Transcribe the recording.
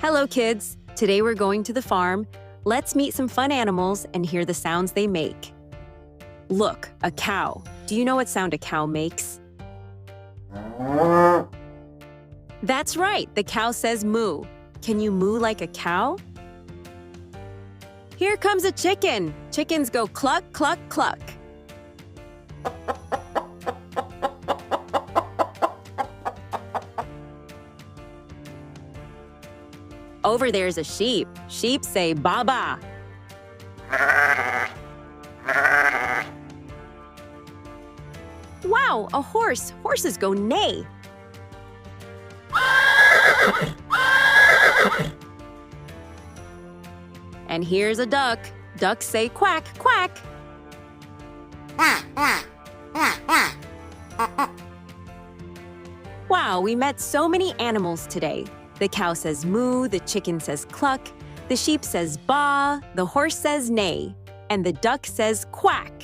Hello, kids! Today we're going to the farm. Let's meet some fun animals and hear the sounds they make. Look, a cow. Do you know what sound a cow makes? That's right, the cow says moo. Can you moo like a cow? Here comes a chicken. Chickens go cluck, cluck, cluck. Over there's a sheep. Sheep say ba-ba. Wow, a horse. Horses go neigh. And here's a duck. Ducks say quack, quack. Wow, we met so many animals today. The cow says moo, the chicken says cluck, the sheep says baa, the horse says neigh, and the duck says quack.